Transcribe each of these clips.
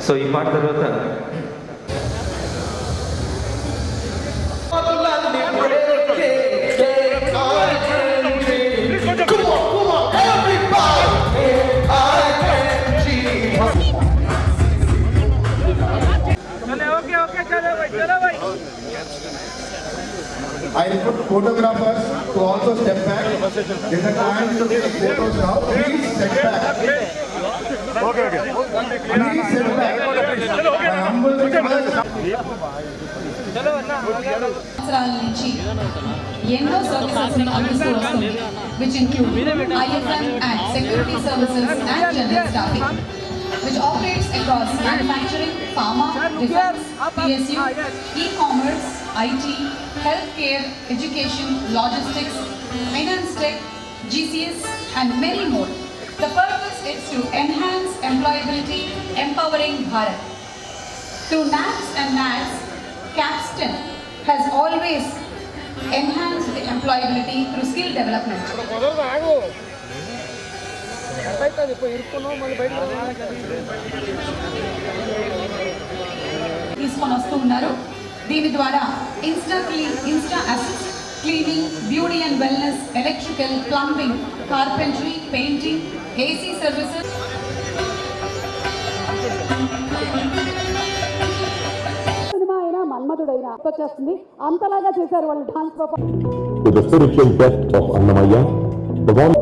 So ఈ పాట తర్వాత I put photographers to also step back. There's a time to take photos now. Please step back. Okay. Please step back. My humble request. ఎన్నో services అందిస్తూ వస్తుంది, which include IFM and security services and general staffing, which operates across manufacturing, pharma, defense, PSU, e-commerce, IT, healthcare, education, logistics, finance tech, GCS, and many more. The purpose is to enhance employability, empowering Bharat. Through NAPS and NADS, Capstan has always enhanced the employability through skill development. తీసుకొని వస్తూ ఉన్నారు. దీని ద్వారా Insta assist, cleaning, beauty and wellness, electrical, plumbing, carpentry, painting, AC services. Cinema అయినా మన్మధుడైనా వచ్చేస్తుంది, అంతలాగా చేశారు వాళ్ళు dance performance. With the spiritual depth of Annamaya, the one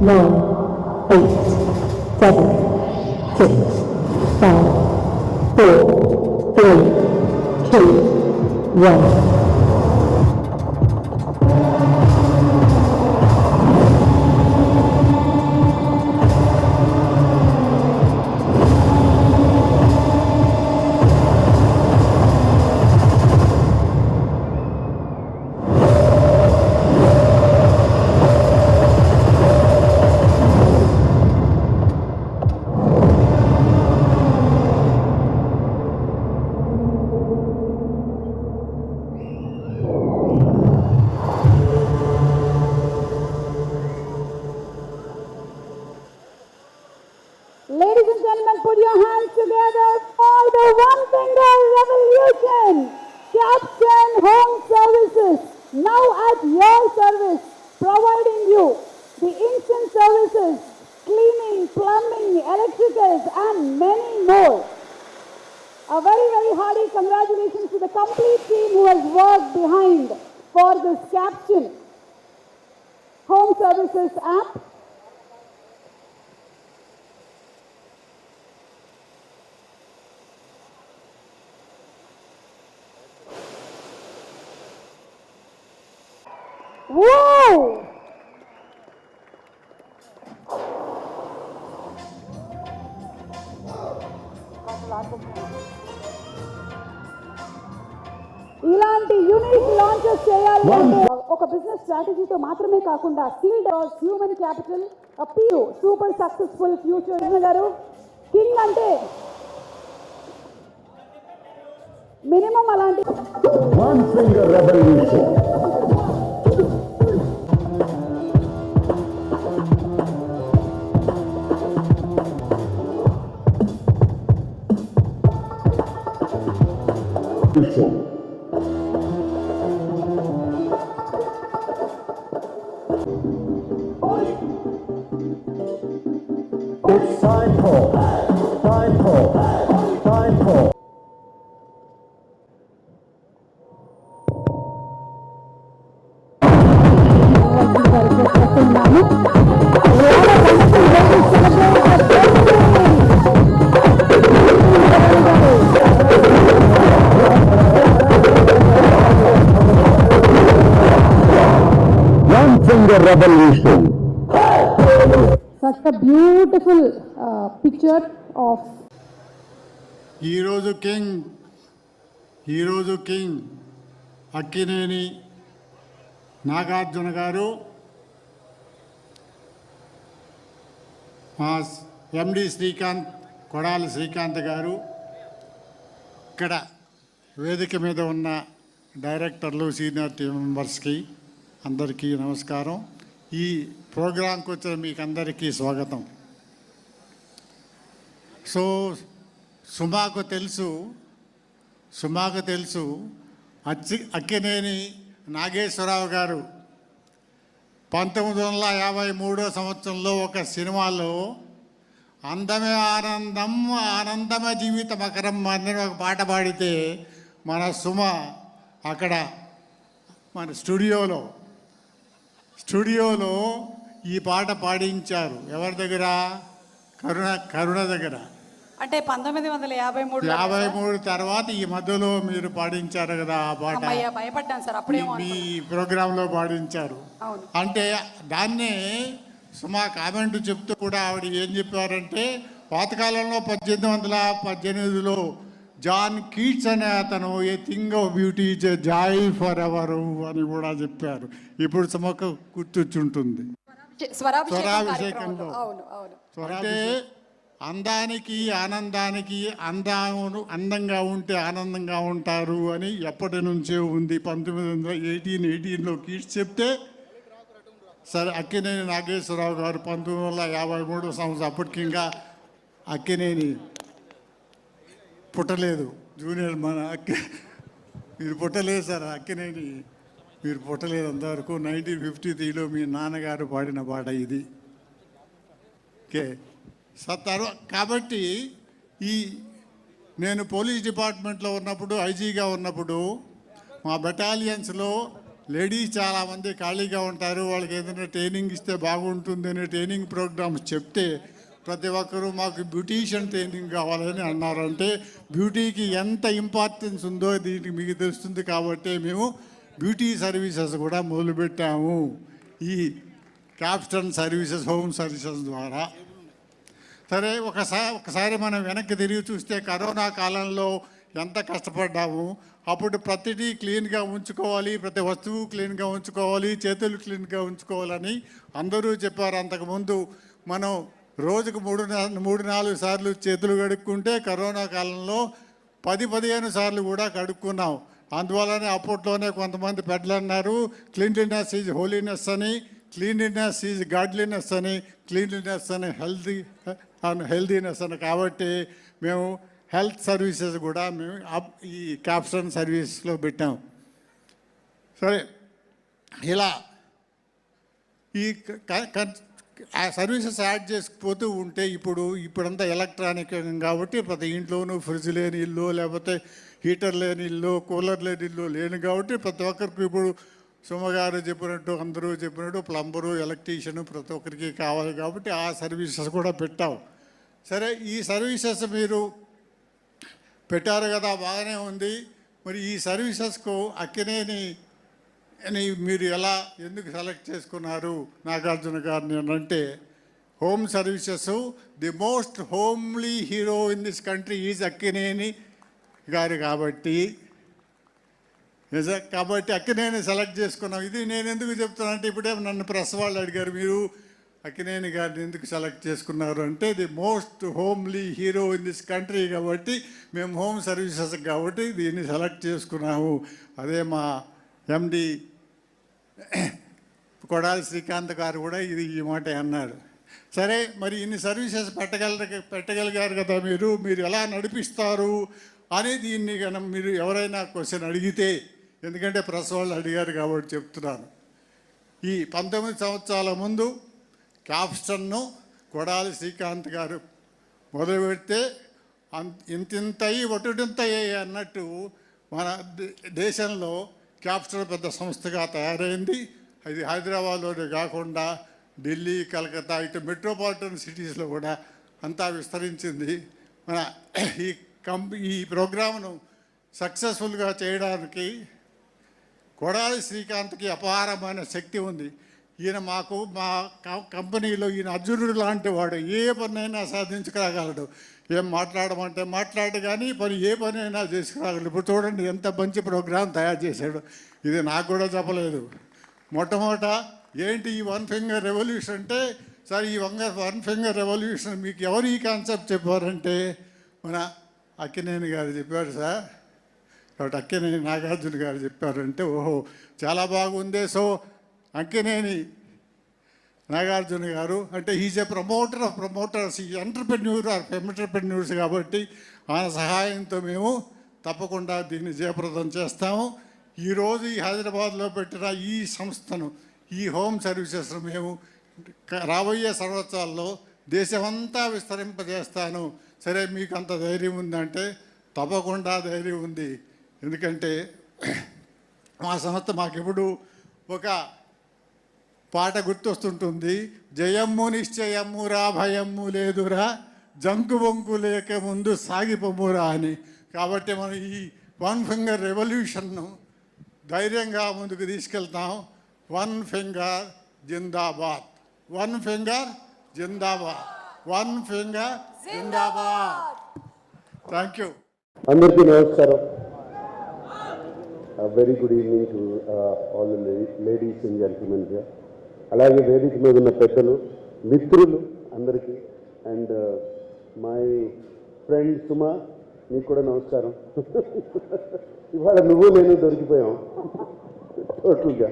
nine, 8, 7, 6, 5, 4, 3, 2, 1. Ladies and gentlemen, put your hands together for the One Finger Revolution. Capstan Home Services, now at your service, providing you the instant services, cleaning, plumbing, electricals, and many more. A very, very hearty congratulations to the complete team who has worked behind for this Capstan Home Services app. Whoa! ఇలాంటి unique launches చేయాలి అంటే ఒక business స్ట్రాటజీతో మాత్రమే కాకుండా skilled human capital appeal super successful future గారు. King అంటే minimum అలాంటి One Finger Revolution. It's time for. wonderful picture of ఈరోజు కింగ్ అక్కినేని నాగార్జున గారు మా ఎండి శ్రీకాంత్ కొడాలి శ్రీకాంత్ గారు, ఇక్కడ వేదిక మీద ఉన్న డైరెక్టర్లు, సీనియర్ టీం మెంబర్స్కి అందరికీ నమస్కారం. ఈ ప్రోగ్రాంకి వచ్చిన మీకు అందరికీ స్వాగతం. సో సుమాకు తెలుసు అక్కినేని నాగేశ్వరరావు గారు 1953 సంవత్సరంలో ఒక సినిమాలో అందమే ఆనందం ఆనందమే జీవితం అకరం అని ఒక పాట పాడితే మన సుమ అక్కడ మన స్టూడియోలో ఈ పాట పాడించారు. ఎవరి దగ్గర? కరుణ దగ్గర. అంటే 1953 తర్వాత ఈ మధ్యలో మీరు పాడించారు కదా ఆ పాట. భయపడ్డాను సార్, అప్పుడే మీ ప్రోగ్రాంలో పాడించారు. అంటే దాన్నే సుమా కామెంట్ చెప్తూ కూడా ఆవిడ ఏం చెప్పారంటే, పాతకాలంలో 1818లో జాన్ కీట్స్ అనే అతను a thing of beauty is a joy for ever అని కూడా చెప్పారు. ఇప్పుడు సుమకు గుర్తొచ్చుంటుంది స్వరాభిషేకంలో. అంటే అందానికి ఆనందానికి అందంగా ఉంటే ఆనందంగా ఉంటారు అని ఎప్పటి నుంచే ఉంది. 1918లో కీట్స్ చెప్తే సరే అక్కినేని నాగేశ్వరరావు గారు 1953 సంవత్సరం, అప్పటికి ఇంకా అక్కినేని పుట్టలేదు. జూనియర్ మీరు పుట్టలేదు సార్, అక్కినేని మీరు పుట్టలేదు అంతవరకు. 1953లో మీ నాన్నగారు పాడిన పాట ఇది. ఓకే కాబట్టి నేను పోలీస్ డిపార్ట్మెంట్లో ఉన్నప్పుడు, ఐజీగా ఉన్నప్పుడు మా బెటాలియన్స్లో లేడీస్ చాలామంది ఖాళీగా ఉంటారు, వాళ్ళకి ఏదైనా ట్రైనింగ్ ఇస్తే బాగుంటుంది అనే ట్రైనింగ్ ప్రోగ్రామ్స్ చెప్తే ప్రతి ఒక్కరూ మాకు బ్యూటీషియన్ ట్రైనింగ్ కావాలని అన్నారు. అంటే బ్యూటీకి ఎంత ఇంపార్టెన్స్ ఉందో దీనికి మీకు తెలుస్తుంది కాబట్టి మేము బ్యూటీ సర్వీసెస్ కూడా మొదలుపెట్టాము ఈ క్యాప్స్టన్ సర్వీసెస్, హోమ్ సర్వీసెస్ ద్వారా. సరే ఒకసారి మనం వెనక్కి తిరిగి చూస్తే కరోనా కాలంలో ఎంత కష్టపడ్డాము. అప్పుడు ప్రతిదీ క్లీన్గా ఉంచుకోవాలి, ప్రతి వస్తువు క్లీన్గా ఉంచుకోవాలి, చేతులు క్లీన్గా ఉంచుకోవాలని అందరూ చెప్పారు. అంతకుముందు మనం రోజుకు 3-4 సార్లు చేతులు కడుక్కుంటే కరోనా కాలంలో 10-15 సార్లు కూడా కడుక్కున్నాం. అందువల్లనే అప్పట్లోనే కొంతమంది పెద్దలు అన్నారు, క్లీన్లీనెస్ ఈజ్ హోలీనెస్ అని, క్లీన్లీనెస్ ఈజ్ గాడ్లీనెస్ అని, క్లీన్లీనెస్ అని హెల్దీనెస్ అని. కాబట్టి మేము హెల్త్ సర్వీసెస్ కూడా మేము ఈ క్యాప్స్టన్ సర్వీసెస్లో పెట్టాం. సరే ఇలా ఈ సర్వీసెస్ యాడ్ చేసుకుపోతూ ఉంటే ఇప్పుడంతా ఎలక్ట్రానిక్ కాబట్టి ప్రతి ఇంట్లోనూ ఫ్రిడ్జ్ లేని ఇల్లు, లేకపోతే హీటర్ లేని ఇల్లు, కూలర్ లేని ఇల్లు లేని కాబట్టి ప్రతి ఒక్కరికి ఇప్పుడు సుమగారు చెప్పినట్టు, అందరూ చెప్పినట్టు ప్లంబరు, ఎలక్ట్రీషియను ప్రతి ఒక్కరికి కావాలి కాబట్టి ఆ సర్వీసెస్ కూడా పెట్టాం. సరే ఈ సర్వీసెస్ మీరు పెట్టారు కదా, బాగానే ఉంది. మరి ఈ సర్వీసెస్కు అక్కినేని మీరు ఎందుకు సెలెక్ట్ చేసుకున్నారు నాగార్జున గారిని అని అంటే, home services the most homely hero in this country is Akkineni గారు కాబట్టి అక్కినేని సెలెక్ట్ చేసుకున్నాం. ఇది నేను ఎందుకు చెప్తానంటే, ఇప్పుడే నన్ను ప్రెస్ వాళ్ళు అడిగారు, మీరు అక్కినేని గారిని ఎందుకు సెలెక్ట్ చేసుకున్నారు అంటే, the most homely hero in this country కాబట్టి మేము హోమ్ సర్వీసెస్ కాబట్టి దీన్ని సెలెక్ట్ చేసుకున్నాము. అదే మా ఎండి కొడాలి శ్రీకాంత్ గారు కూడా ఈ మాట అన్నారు. సరే మరి ఇన్ని సర్వీసెస్ పెట్టగలిగారు కదా, మీరు ఎలా నడిపిస్తారు అని దీన్ని కనుక మీరు ఎవరైనా క్వశ్చన్ అడిగితే, ఎందుకంటే ప్రెస్ వాళ్ళు అడిగారు కాబట్టి చెప్తున్నాను. ఈ 19 సంవత్సరాల ముందు క్యాప్స్టన్ను కొడాలి శ్రీకాంత్ గారు మొదలు పెడితే ఇంతింతయి ఒటుడింతయ్యాయి అన్నట్టు మన దేశంలో క్యాప్స్టన్ పెద్ద సంస్థగా తయారైంది. అది హైదరాబాద్లోనే కాకుండా ఢిల్లీ, కలకత్తా ఇటు మెట్రోపాలిటన్ సిటీస్లో కూడా అంతా విస్తరించింది. మన ఈ ప్రోగ్రామ్ను సక్సెస్ఫుల్గా చేయడానికి కొడాలి శ్రీకాంత్కి అపారమైన శక్తి ఉంది. ఈయన మాకు మా కంపెనీలో ఈయన అర్జునుడు లాంటి వాడు, ఏ పనైనా సాధించుకురాగలడు. ఏం మాట్లాడమంటే మాట్లాడు, కానీ ఏ పనైనా చేసుకురాగలడు. ఇప్పుడు చూడండి ఎంత మంచి ప్రోగ్రాం తయారు చేశాడు. ఇది నాకు కూడా చెప్పలేదు. మొట్టమొదట ఏంటి ఈ వన్ ఫింగర్ రెవల్యూషన్ అంటే, సార్ ఈ వన్ ఫింగర్ రెవల్యూషన్ మీకు ఎవరు ఈ కాన్సెప్ట్ చెప్పారంటే మన అక్కినేని గారు చెప్పారు సార్. కాబట్టి అక్కినేని నాగార్జున గారు చెప్పారంటే ఓహో చాలా బాగుంది. సో అక్కినేని నాగార్జున గారు అంటే is a promoter of promoters, ఈ ఎంటర్ప్రెన్యూర్ ఆర్ ఎంటర్ప్రెన్యూర్స్ కాబట్టి ఆయన సహాయంతో మేము తప్పకుండా దీన్ని జయప్రదం చేస్తాము. ఈరోజు ఈ హైదరాబాద్లో పెట్టిన ఈ సంస్థను, ఈ హోమ్ సర్వీసెస్ను మేము రాబోయే సంవత్సరాల్లో దేశమంతా విస్తరింపజేస్తాను. సరే మీకు అంత ధైర్యం ఉందంటే తప్పకుండా ధైర్యం ఉంది. ఎందుకంటే మా సంస్థ మాకెప్పుడు ఒక పాట గుర్తొస్తుంటుంది, జయమ్ము నిశ్చయమ్మురా భయమ్ము లేదురా జంకు బొంకు లేక ముందు సాగిపోమురా అని. కాబట్టి మనం ఈ వన్ ఫింగర్ రెవల్యూషన్ను ధైర్యంగా ముందుకు తీసుకెళ్తాం. వన్ ఫింగర్ జిందాబాద్, వన్ ఫింగర్ జిందాబాద్, వన్ ఫింగర్ జిందాబాద్. Thank you. అందరికీ నమస్కారం. Very good evening to all ladies and gentlemen here. అలాగే వేదిక మీద ఉన్న పెద్దలు, మిత్రులు అందరికీ, అండ్ మై ఫ్రెండ్ సుమా, నీకు కూడా నమస్కారం. ఇవాళ నువ్వు నేను దొరికిపోయాం టోటల్గా.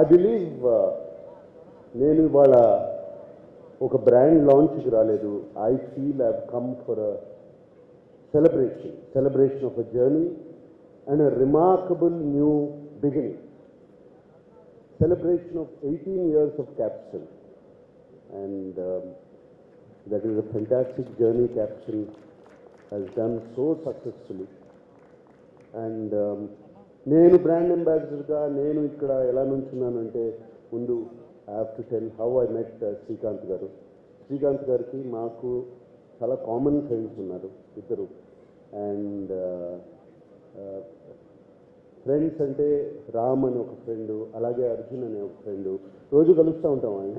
ఐ బిలీవ్ నేను ఇవాళ ఒక బ్రాండ్ లాంచ్కి రాలేదు. I feel I come for a celebration of a journey and a remarkable new beginning. Celebration of 18 years of Capsule, and that is a fantastic journey Capsule has done so successfully. And నేను brand అంబాసిడర్గా నేను ఇక్కడ ఎలా నుంచున్నానంటే, ముందు I have to tell how I met Srikanth గారు. శ్రీకాంత్ గారికి మాకు చాలా common friends ఉన్నారు ఇద్దరు. అండ్ ఫ్రెండ్స్ అంటే రామ్ అని ఒక ఫ్రెండు, అలాగే అర్జున్ అనే ఒక ఫ్రెండు, రోజు కలుస్తూ ఉంటాం ఆయన.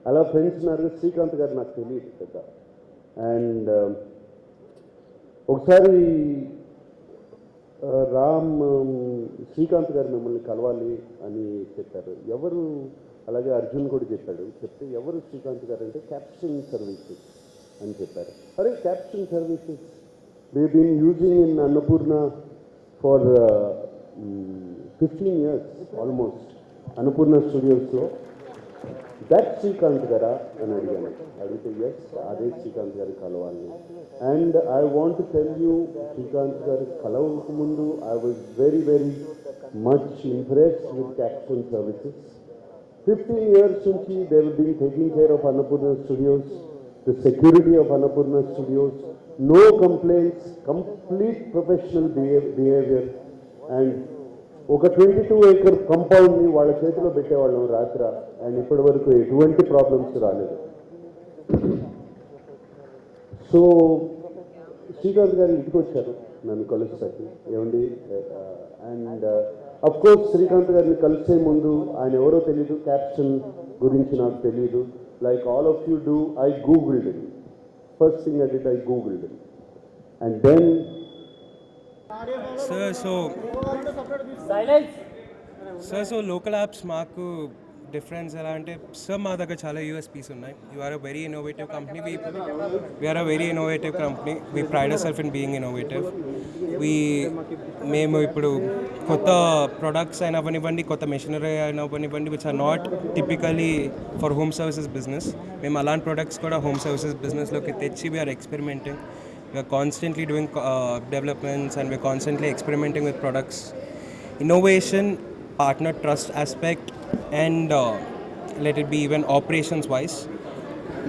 అలా ఫ్రెండ్స్ ఉన్నారు. శ్రీకాంత్ గారు నాకు తెలియదు పెద్ద. అండ్ ఒకసారి రామ్ శ్రీకాంత్ గారు మిమ్మల్ని కలవాలి అని చెప్పారు. ఎవరు? అలాగే అర్జున్ కూడా చెప్పాడు. చెప్తే ఎవరు శ్రీకాంత్ గారు అంటే క్యాప్షన్ సర్వీసెస్ అని చెప్పారు. అరే caption services we've been using in Annapurna for 15 years almost. Annapurna Studios lo that Srikanth gara అని అడిగాను. అడిగితే ఎస్ అదే శ్రీకాంత్ గారి కలవాలి. And I want to tell you, Srikanth గారి కలవక ముందు I was very very much impressed with caption services. 15 years నుంచి they have been taking care of Annapurna Studios, the security of Annapurna Studios, no complaints, complete professional behavior. And ఒక 22-acre కంపౌండ్ని వాళ్ళ చేతిలో పెట్టేవాళ్ళం రాత్ర. And ఇప్పటి వరకు ఎటువంటి problems రాలేదు. So Srikanth గారు ఇంటికి వచ్చారు నన్ను కలుస్తాకి. ఏమండి, అండ్ అఫ్కోర్స్ శ్రీకాంత్ గారిని కలిసే ముందు ఆయన ఎవరో తెలీదు, క్యాప్షన్ గురించి నాకు తెలీదు. Like all of you do, I googled it. First thing I did, I googled it, and then so local apps మాకు డిఫరెన్స్ ఎలా అంటే, సార్ మా దగ్గర చాలా యూఎస్పీస్ ఉన్నాయి. You are a very innovative company. We're a very innovative company. We pride our self in being innovative. మేము ఇప్పుడు కొత్త ప్రొడక్ట్స్ అయినా అవ్వనివ్వండి, కొత్త మెషినరీ అయినా అవ్వనివ్వండి, which are not typically for home services business, మేము అలాంటి ప్రొడక్ట్స్ కూడా హోమ్ సర్వీసెస్ బిజినెస్లోకి తెచ్చి we're experimenting. We're constantly doing developments and we're constantly experimenting with products. Innovation, partner trust aspect, and let it be even operations wise.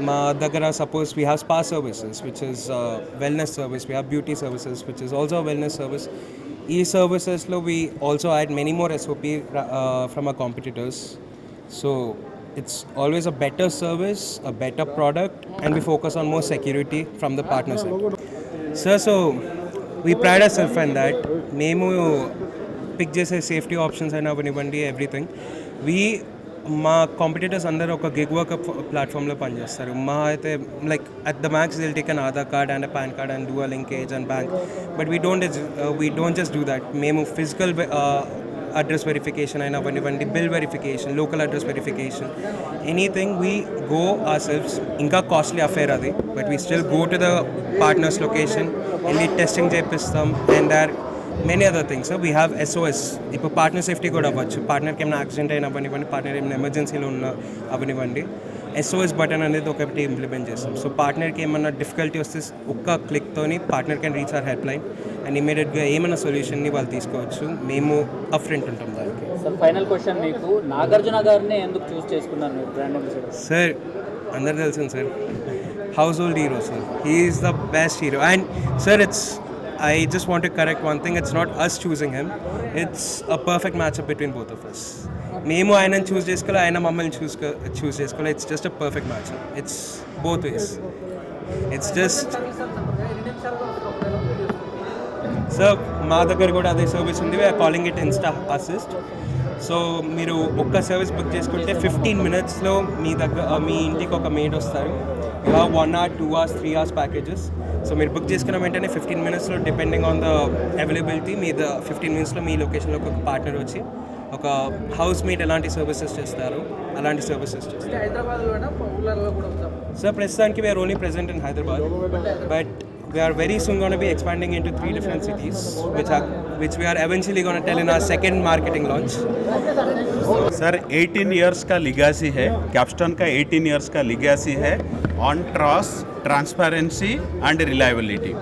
Ma dagara suppose we have spa services, which is wellness service. We have beauty services, which is also a wellness service. E-services lo we also add many more SOP from our competitors. So it's always a better service, a better product, and we focus on more security from the partner side. Sir, so we pride ourselves in that. Memu pick చేసే safety options అయినా అవనివ్వండి, everything. మా competitors అందరూ ఒక gig work ప్లాట్ఫామ్లో పనిచేస్తారు. మా అయితే like at the max they'll take an Aadhaar card and PAN card and do a linkage and bank. But we don't just do that. మేము ఫిజికల్ అడ్రస్ వెరిఫికేషన్ అయినా అవనివ్వండి, bill verification, local address verification, anything we go our selves. ఇంకా costly affair అది, but we still go to the partners location, వెళ్ళి testing చేపిస్తాం. And there many other things. We have SOS. ఇప్పుడు partner safety కూడా అవ్వచ్చు. పార్ట్నర్కి ఏమైనా accident అయినా అవనివ్వండి, పార్ట్నర్ ఏమైనా ఎమర్జెన్సీలో ఉన్న అవనివ్వండి, SOS బటన్ అనేది ఒకటి ఇంప్లిమెంట్ చేస్తాం. సో పార్ట్నర్కి ఏమైనా డిఫికల్టీ వస్తే ఒక్క క్లిక్తోని partner can reach our help line and ఇమీడియట్గా ఏమైనా సొల్యూషన్ని వాళ్ళు తీసుకోవచ్చు. మేము అప్ ఫ్రంట్ ఉంటాం దానికి. సార్ ఫైనల్ క్వశ్చన్, మీకు నాగార్జున గారిని ఎందుకు చూస్ చేసుకున్నారు మీరు బ్రాండ్ అంబాసిడర్? సార్ అందరు తెలుసు sir, house hold hero sir. He is the best hero. And sir I just want to correct one thing. It's not us choosing him. It's a perfect matchup between both of us. మేము ఆయనను చూస్ చేసుకోవాలి, ఆయన మమ్మల్ని చూస్ చేసుకోవాలి. It's just a perfect matchup. It's both ways. It's just sir మా దగ్గర కూడా అదే సర్వీస్ ఉంది. We're calling it insta assist. So మీరు ఒక్క సర్వీస్ బుక్ చేసుకుంటే 15 minutesలో మీ ఇంటికి ఒక మేడ్ వస్తారు. You have 1 hour, 2 hours, 3 hours packages. So మీరు బుక్ చేసుకున్న వెంటనే 15 minutesలో డిపెండింగ్ ఆన్ ద అవైలబిలిటీ మీ 15 minutesలో మీ లొకేషన్లోకి ఒక పార్ట్నర్ వచ్చి ఒక హౌస్ మేట్ ఎలాంటి సర్వీసెస్ చేస్తారు అలాంటి సర్వీసెస్ చేస్తారు. సార్ ప్రస్తుతానికి we're only present in Hyderabad, but we are very soon going to be expanding into 3 different cities, which we are eventually going to tell in our second marketing launch. Sir 18 years का legacy है, Capstone का 18 years का legacy है on trust, transparency and reliability.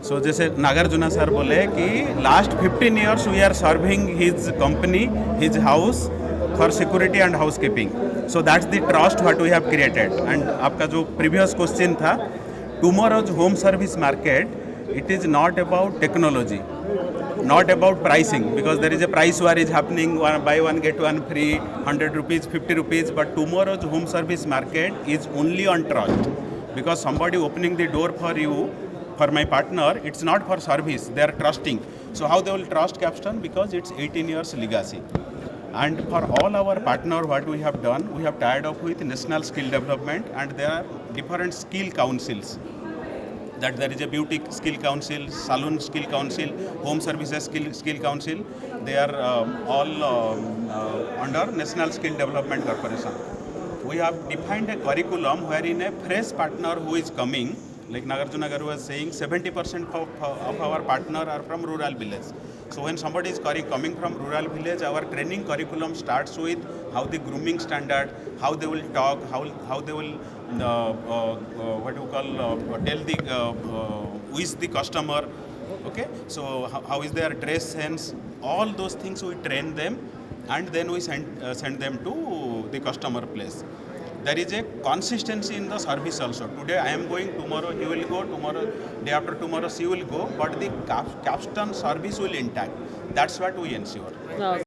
So जैसे Nagarjuna sir बोले कि last 15 years we are serving his company, his house for security and housekeeping. So that's the trust what we have created. And आपका जो previous question था, tomorrow's home service market, it is not about technology, not about pricing, because there is a price war is happening, buy one get one free, 100 rupees, 50 rupees, but tomorrow's home service market is only on trust, because somebody opening the door for you, for my partner, it's not for service, they are trusting. So how they will trust Capstone? Because it's 18 years legacy. And for all our partner, what we have done, we have tied up with National Skill Development, and there are different skill councils. That there is a beauty skill council, saloon skill council, home services skill council. They are all under National Skill Development Corporation. We have defined a curriculum wherein a fresh partner who is coming, like Nagarjuna Garu was saying, 70% of our partner are from rural village. So when somebody is coming from rural village, our training curriculum starts with how the grooming standard, how they will talk, how they will what you call tell the with the customer. Okay, so how is their dress sense? All those things we train them, and then we send them to the customer place. There is a consistency in the service also. Today I am going, tomorrow he will go, tomorrow, day after tomorrow she will go, but the Capstone service will intact. That's what we ensure.